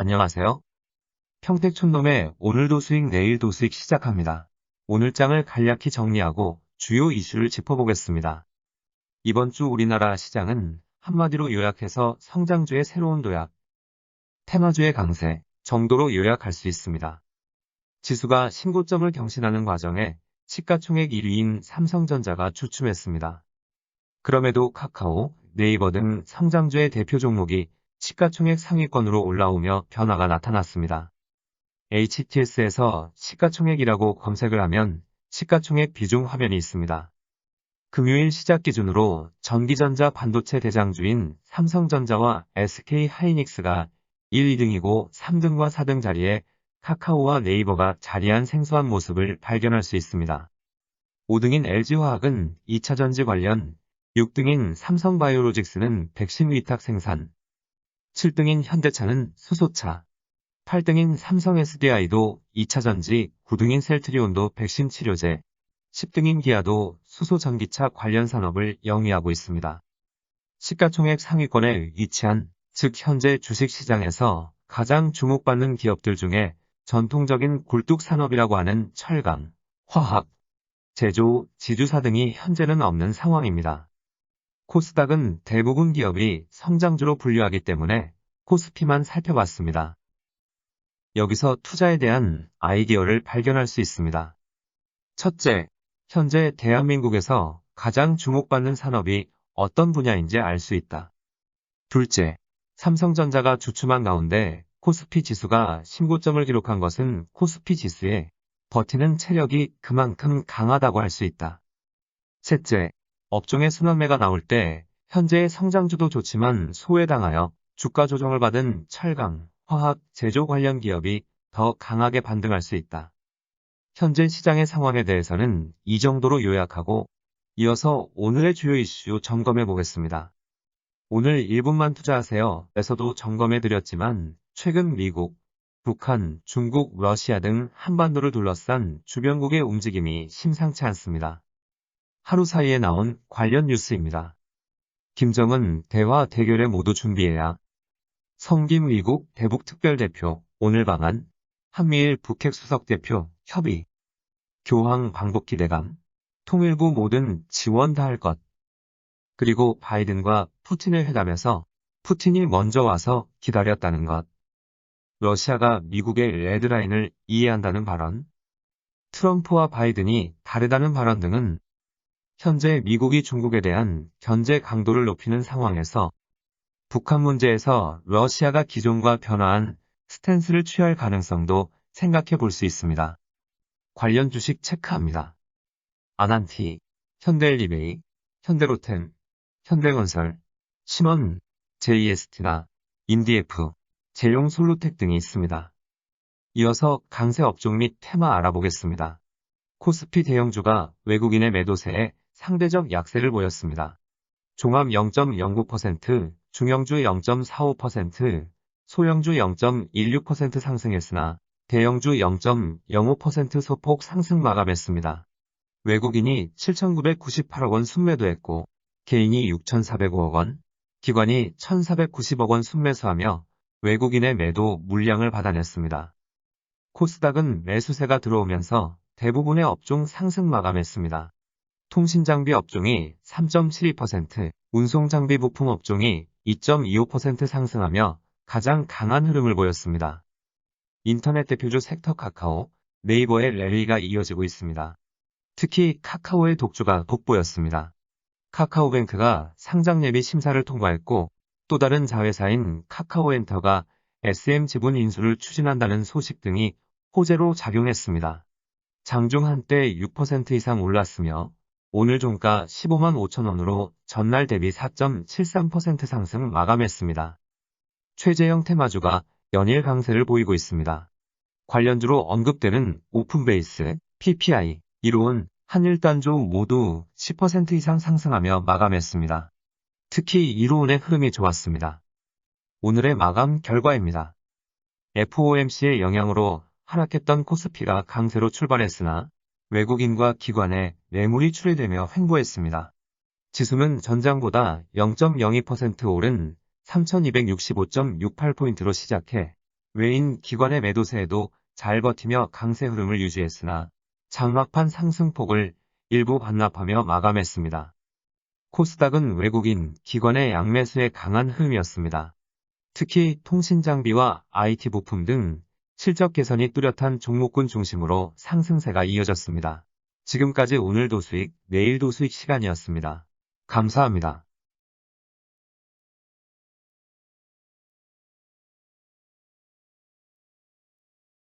안녕하세요. 평택촌놈의 오늘도 수익 내일도 수익 시작합니다. 오늘 장을 간략히 정리하고 주요 이슈를 짚어보겠습니다. 이번 주 우리나라 시장은 한마디로 요약해서 성장주의 새로운 도약, 테마주의 강세 정도로 요약할 수 있습니다. 지수가 신고점을 경신하는 과정에 시가총액 1위인 삼성전자가 주춤했습니다. 그럼에도 카카오, 네이버 등 성장주의 대표 종목이 시가총액 상위권으로 올라오며 변화가 나타났습니다. HTS에서 시가총액이라고 검색을 하면 시가총액 비중 화면이 있습니다. 금요일 시작 기준으로 전기전자 반도체 대장주인 삼성전자와 SK하이닉스가 1, 2등이고 3등과 4등 자리에 카카오와 네이버가 자리한 생소한 모습을 발견할 수 있습니다. 5등인 LG화학은 2차전지 관련, 6등인 삼성바이오로직스는 백신 위탁 생산, 7등인 현대차는 수소차, 8등인 삼성 SDI도 2차전지, 9등인 셀트리온도 백신 치료제, 10등인 기아도 수소 전기차 관련 산업을 영위하고 있습니다. 시가총액 상위권에 위치한, 즉 현재 주식시장에서 가장 주목받는 기업들 중에 전통적인 굴뚝산업이라고 하는 철강, 화학, 제조, 지주사 등이 현재는 없는 상황입니다. 코스닥은 대부분 기업이 성장주로 분류하기 때문에 코스피만 살펴봤습니다. 여기서 투자에 대한 아이디어를 발견할 수 있습니다. 첫째, 현재 대한민국에서 가장 주목받는 산업이 어떤 분야인지 알 수 있다. 둘째, 삼성전자가 주춤한 가운데 코스피 지수가 신고점을 기록한 것은 코스피 지수에 버티는 체력이 그만큼 강하다고 할 수 있다. 셋째, 업종의 순환매가 나올 때 현재의 성장주도 좋지만 소외당하여 주가 조정을 받은 철강, 화학, 제조 관련 기업이 더 강하게 반등할 수 있다. 현재 시장의 상황에 대해서는 이 정도로 요약하고 이어서 오늘의 주요 이슈 점검해 보겠습니다. 오늘 1분만 투자하세요. 에서도 점검해 드렸지만 최근 미국, 북한, 중국, 러시아 등 한반도를 둘러싼 주변국의 움직임이 심상치 않습니다. 하루 사이에 나온 관련 뉴스입니다. 김정은 대화 대결에 모두 준비해야. 성김 미국 대북특별대표 오늘 방한, 한미일 북핵 수석대표 협의, 교황 방북 기대감, 통일부 모든 지원 다 할 것. 그리고 바이든과 푸틴의 회담에서 푸틴이 먼저 와서 기다렸다는 것. 러시아가 미국의 레드라인을 이해한다는 발언. 트럼프와 바이든이 다르다는 발언 등은 현재 미국이 중국에 대한 견제 강도를 높이는 상황에서 북한 문제에서 러시아가 기존과 변화한 스탠스를 취할 가능성도 생각해 볼 수 있습니다. 관련 주식 체크합니다. 아난티, 현대엘리베이, 현대로템, 현대건설, 신원, JST나 인디에프, 제용솔루텍 등이 있습니다. 이어서 강세 업종 및 테마 알아보겠습니다. 코스피 대형주가 외국인의 매도세에 상대적 약세를 보였습니다. 종합 0.09%, 중형주 0.45%, 소형주 0.16% 상승했으나 대형주 0.05% 소폭 상승 마감했습니다. 외국인이 7,998억 원 순매도했고 개인이 6,405억 원, 기관이 1,490억 원 순매수하며 외국인의 매도 물량을 받아냈습니다. 코스닥은 매수세가 들어오면서 대부분의 업종 상승 마감했습니다. 통신장비 업종이 3.72%, 운송장비 부품 업종이 2.25% 상승하며 가장 강한 흐름을 보였습니다. 인터넷 대표주 섹터 카카오, 네이버의 랠리가 이어지고 있습니다. 특히 카카오의 독주가 돋보였습니다. 카카오뱅크가 상장 예비 심사를 통과했고 또 다른 자회사인 카카오엔터가 SM지분 인수를 추진한다는 소식 등이 호재로 작용했습니다. 장중 한때 6% 이상 올랐으며 오늘 종가 15만 5천 원으로 전날 대비 4.73% 상승 마감했습니다. 최재형 테마주가 연일 강세를 보이고 있습니다. 관련주로 언급되는 오픈베이스, PPI, 이로운, 한일단조 모두 10% 이상 상승하며 마감했습니다. 특히 이로운의 흐름이 좋았습니다. 오늘의 마감 결과입니다. FOMC의 영향으로 하락했던 코스피가 강세로 출발했으나 외국인과 기관의 매물이 출회되며 횡보했습니다. 지수는 전장보다 0.02% 오른 3265.68포인트로 시작해 외인 기관의 매도세에도 잘 버티며 강세 흐름을 유지했으나 장막판 상승폭을 일부 반납하며 마감했습니다. 코스닥은 외국인 기관의 양매수에 강한 흐름이었습니다. 특히 통신장비와 IT 부품 등 실적 개선이 뚜렷한 종목군 중심으로 상승세가 이어졌습니다. 지금까지 오늘도 수익, 내일도 수익 시간이었습니다. 감사합니다.